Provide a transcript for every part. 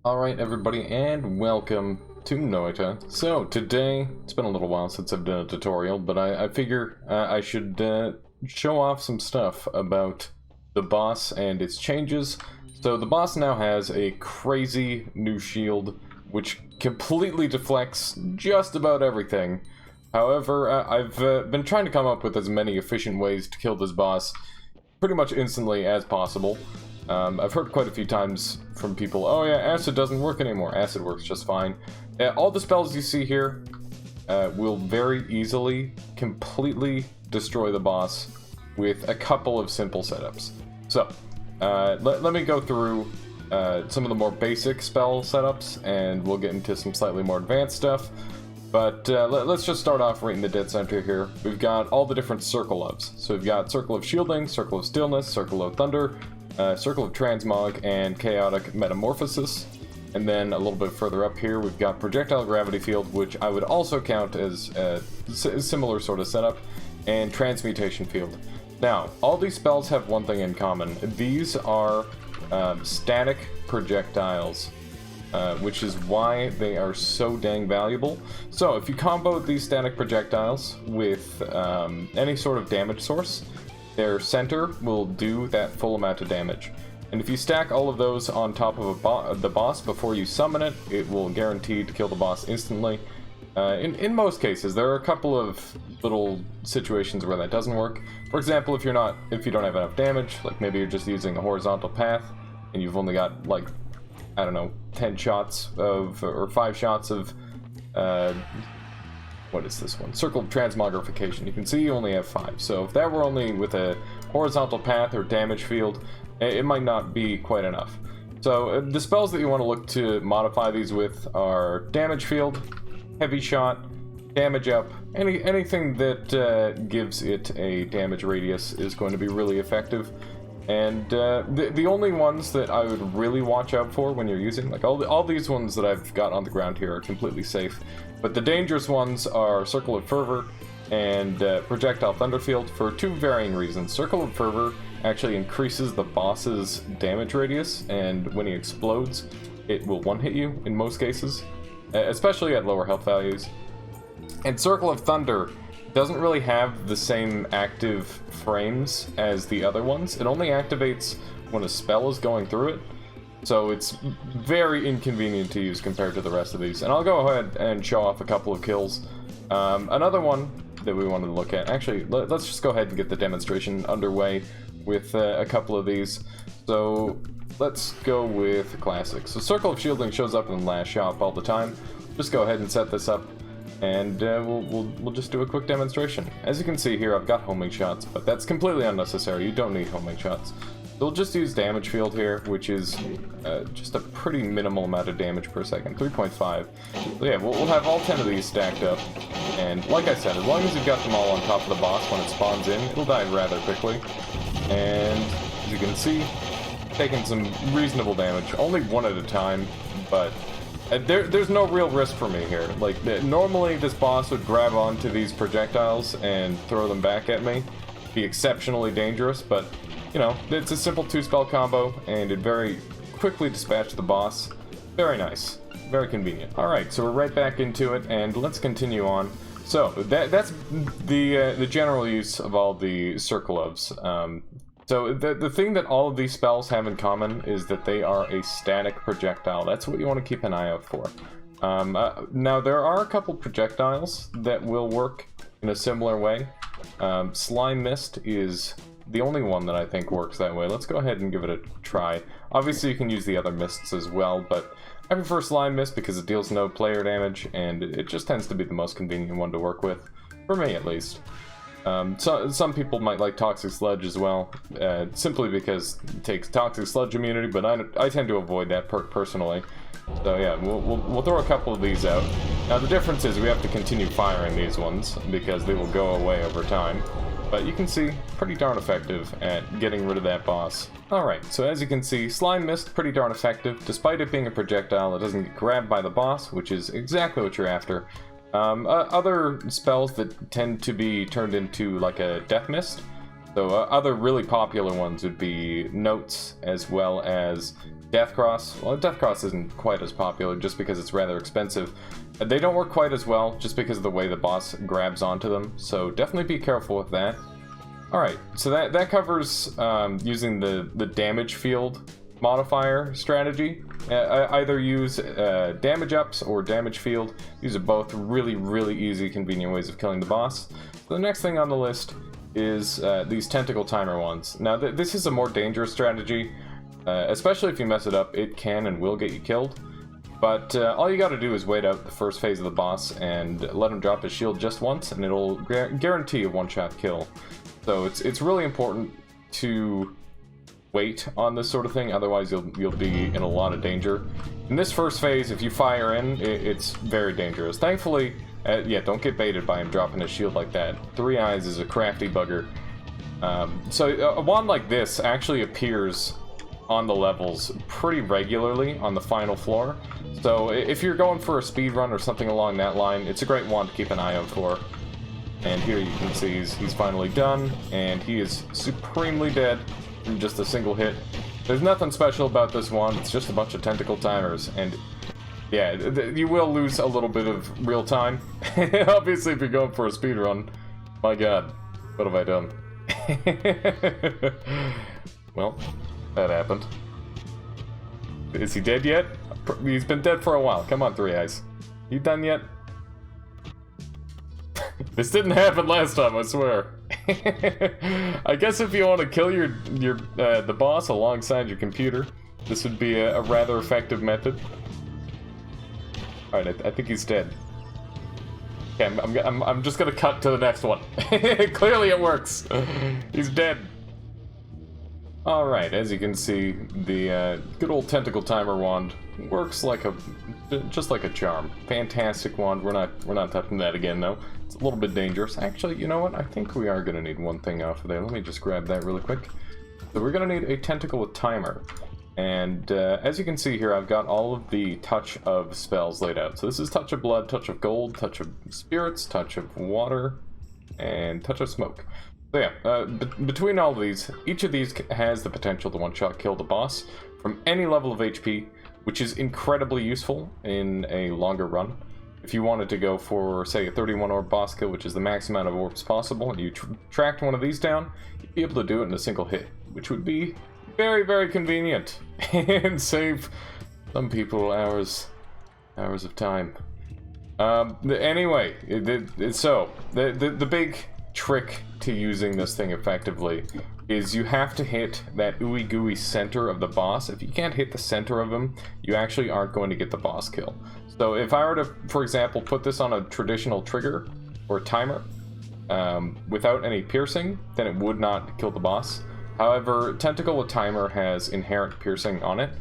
Alright everybody, and welcome to Noita. So today, it's been a little while since I've done a tutorial, but I figure I should show off some stuff about the boss and its changes. So the boss now has a crazy new shield, which completely deflects just about everything. However, I've been trying to come up with as many efficient ways to kill this boss pretty much instantly as possible. I've heard quite a few times from people, oh yeah, acid doesn't work anymore. Acid works just fine. All the spells you see here will very easily, completely destroy the boss with a couple of simple setups. So, let me go through some of the more basic spell setups, and we'll get into some slightly more advanced stuff. But let's just start off right in the dead center here. We've got all the different circle ofs. So we've got Circle of Shielding, Circle of Stillness, Circle of Thunder, Circle of Transmog, and Chaotic Metamorphosis. And then a little bit further up here, we've got Projectile Gravity Field, which I would also count as a similar sort of setup, and Transmutation Field. Now, all these spells have one thing in common. These are static projectiles, which is why they are so dang valuable. So, if you combo these static projectiles with any sort of damage source, their center will do that full amount of damage. And if you stack all of those on top of the boss before you summon it, it will guarantee to kill the boss instantly. In most cases, there are a couple of little situations where that doesn't work. For example, if you don't have enough damage, like maybe you're just using a horizontal path, and you've only got like, I don't know, 10 shots of, or 5 shots of, what is this one? Circle of Transmogrification. You can see you only have 5. So if that were only with a horizontal path or damage field, it might not be quite enough. So the spells that you want to look to modify these with are damage field, heavy shot, damage up, anything that gives it a damage radius is going to be really effective. And the only ones that I would really watch out for when you're using, like all these ones that I've got on the ground here are completely safe, but the dangerous ones are Circle of Fervor and Projectile Thunderfield for 2 varying reasons. Circle of Fervor actually increases the boss's damage radius, and when he explodes, it will one-hit you in most cases, especially at lower health values. And Circle of Thunder doesn't really have the same active frames as the other ones. It only activates when a spell is going through it, so it's very inconvenient to use compared to the rest of these. And I'll go ahead and show off a couple of kills. Another one that we wanted to look at, actually, let's just go ahead and get the demonstration underway with a couple of these. So let's go with Classic. So Circle of Shielding shows up in the last shop all the time. Just go ahead and set this up, and we'll just do a quick demonstration. As you can see here, I've got homing shots, but that's completely unnecessary. You don't need homing shots. We'll just use damage field here, which is just a pretty minimal amount of damage per second, 3.5. So yeah, we'll have all 10 of these stacked up, and like I said, as long as you've got them all on top of the boss when it spawns in, it'll die rather quickly. And as you can see, taking some reasonable damage, only one at a time, but there's no real risk for me here. Like, normally this boss would grab onto these projectiles and throw them back at me. Be exceptionally dangerous, but, you know, it's a simple 2-spell combo, and it very quickly dispatched the boss. Very nice. Very convenient. Alright, so we're right back into it, and let's continue on. So, that's the general use of all the Circle ofs. So the thing that all of these spells have in common is that they are a static projectile. That's what you want to keep an eye out for. Now, there are a couple projectiles that will work in a similar way. Slime Mist is the only one that I think works that way. Let's go ahead and give it a try. Obviously, you can use the other mists as well, but I prefer Slime Mist because it deals no player damage, and it just tends to be the most convenient one to work with, for me at least. So some people might like Toxic Sludge as well, simply because it takes Toxic Sludge immunity, but I tend to avoid that perk personally. So yeah, we'll throw a couple of these out. Now the difference is we have to continue firing these ones, because they will go away over time. But you can see, pretty darn effective at getting rid of that boss. Alright, so as you can see, Slime Mist, pretty darn effective. Despite it being a projectile, it doesn't get grabbed by the boss, which is exactly what you're after. Other spells that tend to be turned into like a Death Mist So other really popular ones would be Notes, as well as Deathcross. Well, Deathcross isn't quite as popular just because it's rather expensive. They don't work quite as well just because of the way the boss grabs onto them, so definitely be careful with that. Alright, so that covers using the damage field modifier strategy. Either use damage ups or damage field. These are both really, really easy, convenient ways of killing the boss. So the next thing on the list is these tentacle timer ones. Now this is a more dangerous strategy, especially if you mess it up. It can and will get you killed, but all you gotta do is wait out the first phase of the boss and let him drop his shield just once, and it'll guarantee a one-shot kill. So it's really important to wait on this sort of thing, otherwise you'll be in a lot of danger. In this first phase, if you fire in, it's very dangerous. Thankfully, yeah, don't get baited by him dropping his shield like that. Three Eyes is a crafty bugger. So a wand like this actually appears on the levels pretty regularly on the final floor. So if you're going for a speed run or something along that line, it's a great wand to keep an eye out for. And here you can see he's finally done, and he is supremely dead from just a single hit. There's nothing special about this wand, it's just a bunch of tentacle timers, and yeah, you will lose a little bit of real time. Obviously, if you're going for a speed run, my god, what have I done? Well, that happened. Is he dead yet? He's been dead for a while. Come on, Three Eyes. You done yet? This didn't happen last time, I swear. I guess if you want to kill the boss alongside your computer, this would be a rather effective method. Alright, I think he's dead. Okay, I'm just gonna cut to the next one. Clearly it works. He's dead. Alright, as you can see, the good old tentacle timer wand works like just like a charm. Fantastic wand. We're not touching that again though. It's a little bit dangerous. Actually, you know what? I think we are gonna need one thing off of there. Let me just grab that really quick. So we're gonna need a tentacle with timer. And as you can see here, I've got all of the touch of spells laid out. So this is touch of blood, touch of gold, touch of spirits, touch of water, and touch of smoke. So yeah, between all of these, each of these has the potential to one-shot kill the boss from any level of HP, which is incredibly useful in a longer run. If you wanted to go for, say, a 31 orb boss kill, which is the max amount of orbs possible, and you tracked one of these down, you'd be able to do it in a single hit, which would be very, very convenient and save some people hours of time. Anyway, so the big trick to using this thing effectively is you have to hit that ooey gooey center of the boss. If you can't hit the center of him, you actually aren't going to get the boss kill. So if I were to, for example, put this on a traditional trigger or timer without any piercing, then it would not kill the boss. However, Tentacle with Timer has inherent piercing on it,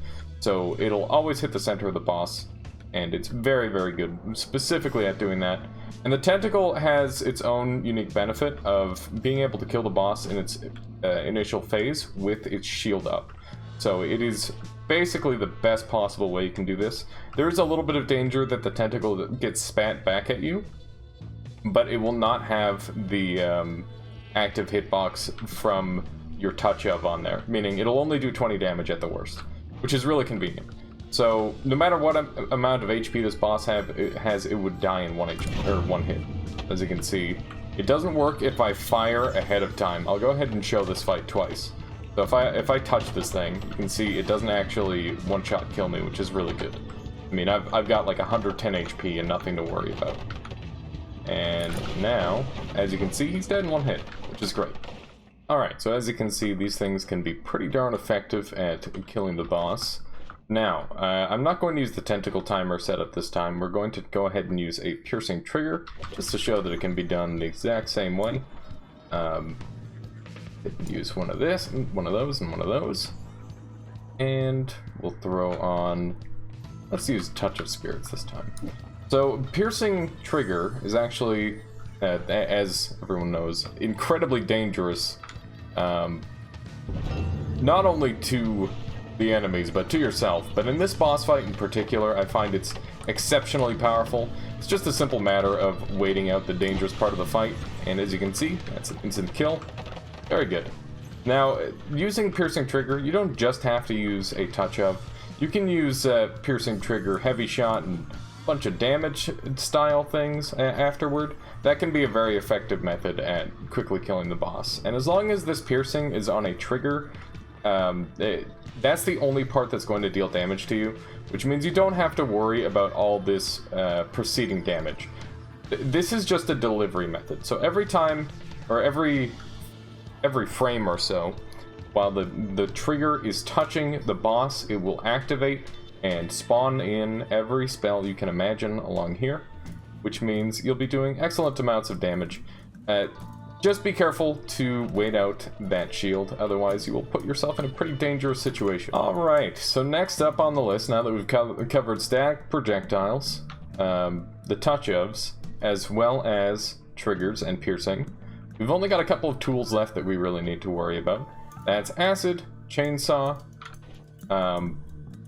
so it'll always hit the center of the boss, and it's very, very good, specifically at doing that. And the Tentacle has its own unique benefit of being able to kill the boss in its initial phase with its shield up. So it is basically the best possible way you can do this. There is a little bit of danger that the Tentacle gets spat back at you, but it will not have the active hitbox from your touch of on there, meaning it'll only do 20 damage at the worst, which is really convenient. So no matter what amount of HP this boss has, it would die in one hit. As you can see, it doesn't work if I fire ahead of time. I'll go ahead and show this fight twice. So if I touch this thing, you can see it doesn't actually one-shot kill me, which is really good. I mean, I've got like 110 HP and nothing to worry about. And now, as you can see, he's dead in one hit, which is great. Alright, so as you can see, these things can be pretty darn effective at killing the boss. Now, I'm not going to use the Tentacle Timer setup this time. We're going to go ahead and use a Piercing Trigger, just to show that it can be done the exact same way. Use one of those, and one of those. And we'll throw on... let's use Touch of Spirits this time. So, Piercing Trigger is actually, as everyone knows, incredibly dangerous. Not only to the enemies, but to yourself. But in this boss fight in particular, I find it's exceptionally powerful. It's just a simple matter of waiting out the dangerous part of the fight, and as you can see, that's an instant kill. Very good. Now, using Piercing Trigger, you don't just have to use a touch of. You can use Piercing Trigger, Heavy Shot, and a bunch of damage style things afterward. That can be a very effective method at quickly killing the boss. And as long as this piercing is on a trigger, that's the only part that's going to deal damage to you, which means you don't have to worry about all this preceding damage. This is just a delivery method. So every time, or every frame or so, while the trigger is touching the boss, it will activate and spawn in every spell you can imagine along here, which means you'll be doing excellent amounts of damage. Just be careful to wait out that shield, otherwise you will put yourself in a pretty dangerous situation. Alright, so next up on the list, now that we've covered static projectiles, the touch-ofs, as well as triggers and piercing, we've only got a couple of tools left that we really need to worry about. That's acid, chainsaw,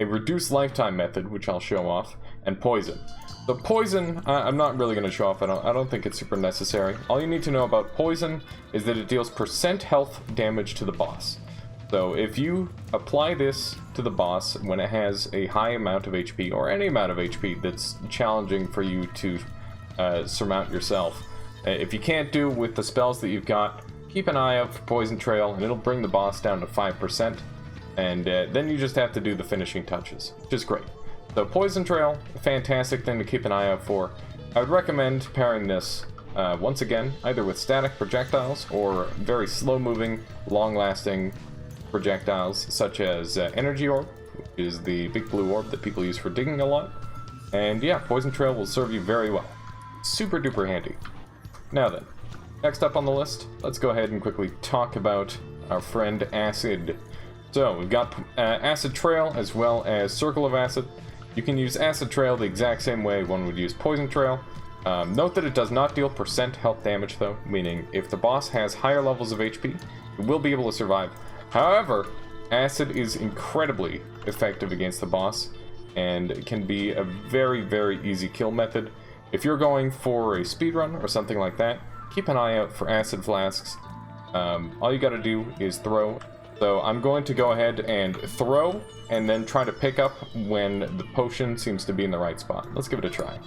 a reduced lifetime method, which I'll show off, and poison. The poison, I'm not really going to show off. I don't think it's super necessary. All you need to know about poison is that it deals % health damage to the boss. So if you apply this to the boss when it has a high amount of HP, or any amount of HP that's challenging for you to surmount yourself, if you can't do with the spells that you've got, keep an eye out for Poison Trail, and it'll bring the boss down to 5%, and then you just have to do the finishing touches, which is great. So Poison Trail, a fantastic thing to keep an eye out for. I would recommend pairing this, once again, either with static projectiles or very slow-moving, long-lasting projectiles, such as Energy Orb, which is the big blue orb that people use for digging a lot. And yeah, Poison Trail will serve you very well. Super duper handy. Now then, next up on the list, let's go ahead and quickly talk about our friend Acid. So we've got Acid Trail as well as Circle of Acid. You can use Acid Trail the exact same way one would use Poison Trail. Note that it does not deal % health damage though, meaning if the boss has higher levels of HP, it will be able to survive. However, Acid is incredibly effective against the boss, and can be a very, very easy kill method. If you're going for a speedrun or something like that, keep an eye out for Acid Flasks. All you gotta do is throw. So I'm going to go ahead and throw, and then try to pick up when the potion seems to be in the right spot. Let's give it a try.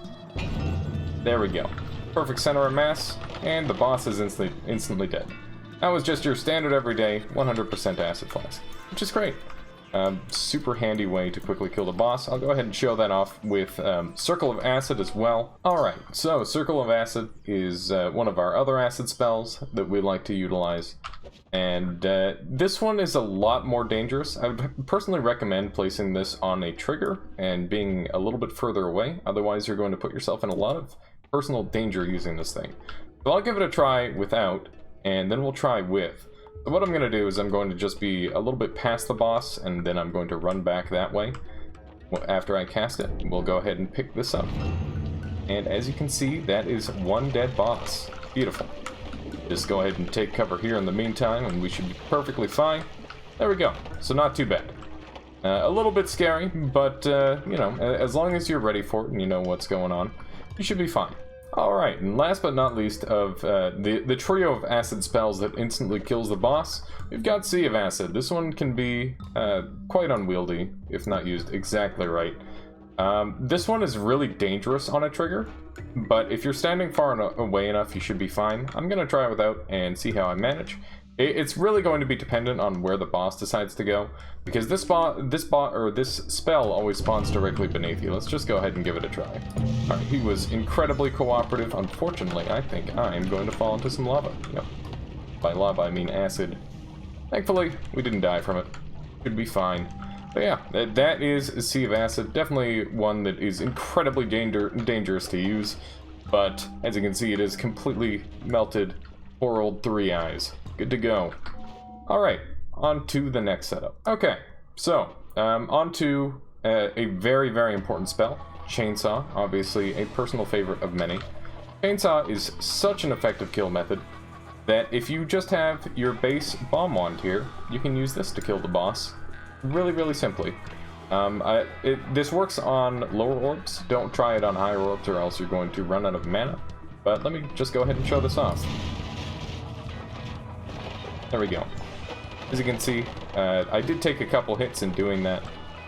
There we go. Perfect center of mass, and the boss is instantly dead. That was just your standard everyday 100% acid flask, which is great. Super handy way to quickly kill the boss. I'll go ahead and show that off with Circle of Acid as well. Alright, so Circle of Acid is one of our other acid spells that we like to utilize. And this one is a lot more dangerous. I would personally recommend placing this on a trigger and being a little bit further away. Otherwise, you're going to put yourself in a lot of personal danger using this thing. So I'll give it a try without, and then we'll try with. So what I'm going to do is I'm going to just be a little bit past the boss, and then I'm going to run back that way. After I cast it, we'll go ahead and pick this up. And as you can see, that is one dead boss. Beautiful. Just go ahead and take cover here in the meantime, and we should be perfectly fine. There we go. So not too bad. A little bit scary, but, you know, as long as you're ready for it and you know what's going on, you should be fine. Alright, and last but not least of the trio of acid spells that instantly kills the boss, we've got Sea of Acid. This one can be quite unwieldy if not used exactly right. This one is really dangerous on a trigger, but if you're standing far away enough, you should be fine. I'm going to try it without and see how I manage. It's really going to be dependent on where the boss decides to go, because this spell always spawns directly beneath you. Let's just go ahead and give it a try. Alright, he was incredibly cooperative. Unfortunately, I think I'm going to fall into some lava. Yep. By lava, I mean acid. Thankfully, we didn't die from it. Should be fine. But yeah, that is Sea of Acid. Definitely one that is incredibly dangerous to use, but as you can see, it is completely melted. Poor old 3 eyes. Good to go. Alright, on to the next setup. Okay, so, on to a very, very important spell. Chainsaw, obviously a personal favorite of many. Chainsaw is such an effective kill method that if you just have your base bomb wand here, you can use this to kill the boss. Really, really simply. This works on lower orbs. Don't try it on higher orbs or else you're going to run out of mana. But let me just go ahead and show this off. There we go. As you can see, I did take a couple hits in doing that.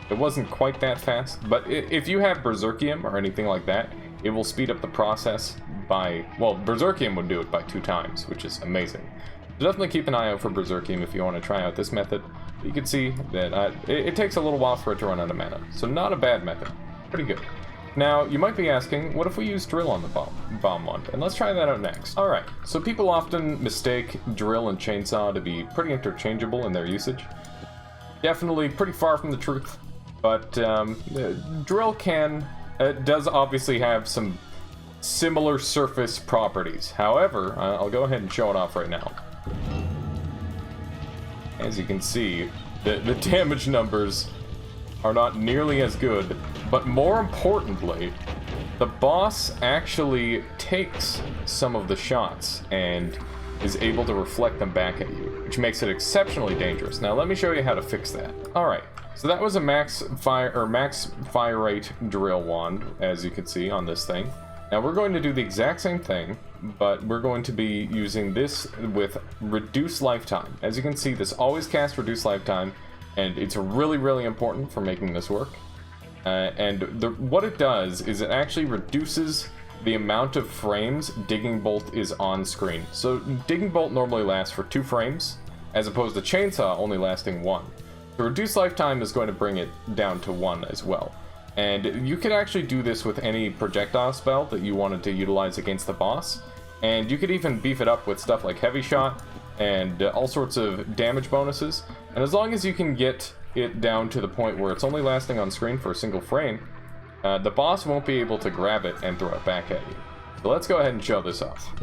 It wasn't quite that fast, but if you have Berserkium or anything like that, it will speed up the process by, well, Berserkium would do it by 2 times, which is amazing. So definitely keep an eye out for Berserkium if you want to try out this method. You can see that it takes a little while for it to run out of mana, so not a bad method. Pretty good. Now, you might be asking, what if we use Drill on the bomb one? And let's try that out next. Alright, so people often mistake Drill and Chainsaw to be pretty interchangeable in their usage. Definitely pretty far from the truth, but Drill does obviously have some similar surface properties. However, I'll go ahead and show it off right now. As you can see, the damage numbers are not nearly as good, but more importantly, the boss actually takes some of the shots and is able to reflect them back at you, which makes it exceptionally dangerous. Now let me show you how to fix that. Alright, so that was a max fire rate drill wand, as you can see on this thing. Now we're going to do the exact same thing, but we're going to be using this with reduced lifetime. As you can see, this always casts reduced lifetime, and it's really, really important for making this work. What it does is it actually reduces the amount of frames Digging Bolt is on screen. So Digging Bolt normally lasts for 2 frames, as opposed to Chainsaw only lasting 1. The reduced lifetime is going to bring it down to 1 as well. And you could actually do this with any projectile spell that you wanted to utilize against the boss. And you could even beef it up with stuff like Heavy Shot and all sorts of damage bonuses. And as long as you can get it down to the point where it's only lasting on screen for a single frame, the boss won't be able to grab it and throw it back at you. So let's go ahead and show this off.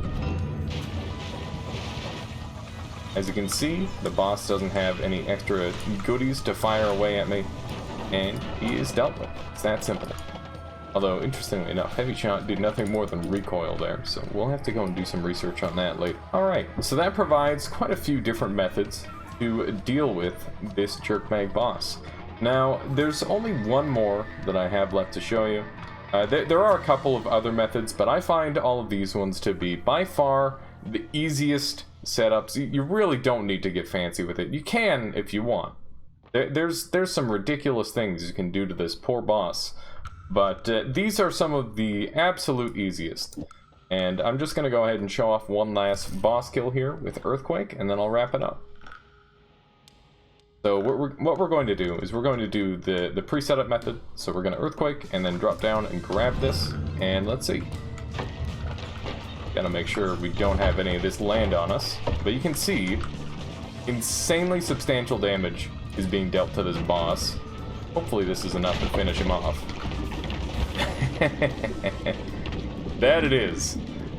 As you can see, the boss doesn't have any extra goodies to fire away at me, and he is dealt with. It's that simple. Although, interestingly enough, Heavy Shot did nothing more than recoil there, so we'll have to go and do some research on that later. Alright, so that provides quite a few different methods to deal with this Jerkbag boss. Now, there's only one more that I have left to show you. There are a couple of other methods, but I find all of these ones to be by far the easiest setups. You really don't need to get fancy with it. You can if you want. There's some ridiculous things you can do to this poor boss, but these are some of the absolute easiest. And I'm just going to go ahead and show off one last boss kill here with Earthquake, and then I'll wrap it up. So what we're going to do is we're going to do the pre-setup method. So we're going to Earthquake and then drop down and grab this, and let's see. Gotta make sure we don't have any of this land on us. But you can see insanely substantial damage is being dealt to this boss. Hopefully this is enough to finish him off. That it is.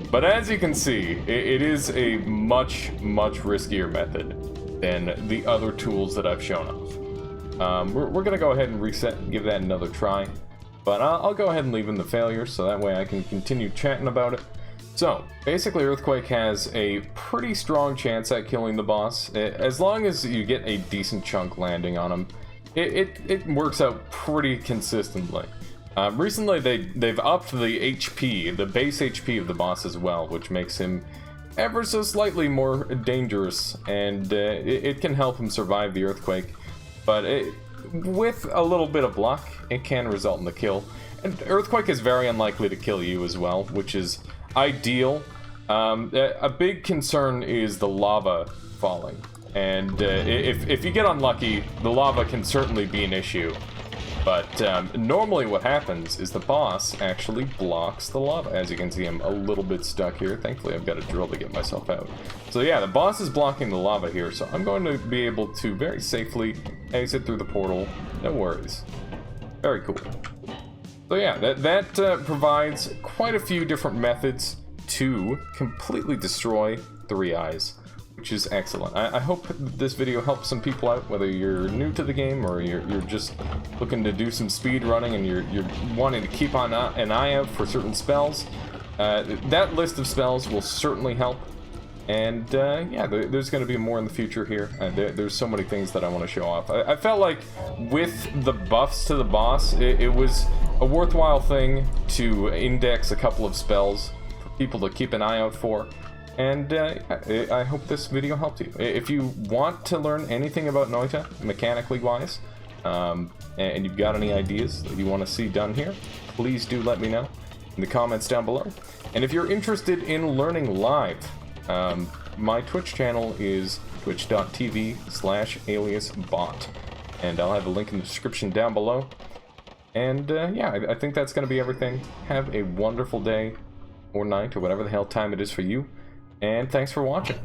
But as you can see, it is a much, much riskier method than the other tools that I've shown off. We're gonna go ahead and reset and give that another try. But I'll go ahead and leave in the failure so that way I can continue chatting about it. So, basically Earthquake has a pretty strong chance at killing the boss. As long as you get a decent chunk landing on him, it works out pretty consistently. Recently they've upped the HP, the base HP of the boss as well, which makes him ever so slightly more dangerous, and it can help him survive the Earthquake. But with a little bit of luck, it can result in the kill. And Earthquake is very unlikely to kill you as well, which is ideal. A big concern is the lava falling, and if you get unlucky, the lava can certainly be an issue. But normally what happens is the boss actually blocks the lava. As you can see, I'm a little bit stuck here. Thankfully, I've got a drill to get myself out. So yeah, the boss is blocking the lava here, so I'm going to be able to very safely exit through the portal. No worries. Very cool. So yeah, that provides quite a few different methods to completely destroy 3 eyes, which is excellent. I hope this video helps some people out, whether you're new to the game or you're just looking to do some speed running and you're wanting to keep on an eye out for certain spells. That list of spells will certainly help. And yeah, there's going to be more in the future here. There's so many things that I want to show off. I felt like with the buffs to the boss, it was a worthwhile thing to index a couple of spells for people to keep an eye out for. And I hope this video helped you. If you want to learn anything about Noita, mechanically wise, and you've got any ideas that you want to see done here, please do let me know in the comments down below. And if you're interested in learning live, my Twitch channel is twitch.tv/aliasbot, and I'll have a link in the description down below. And yeah, I think that's going to be everything. Have a wonderful day or night or whatever the hell time it is for you, and thanks for watching.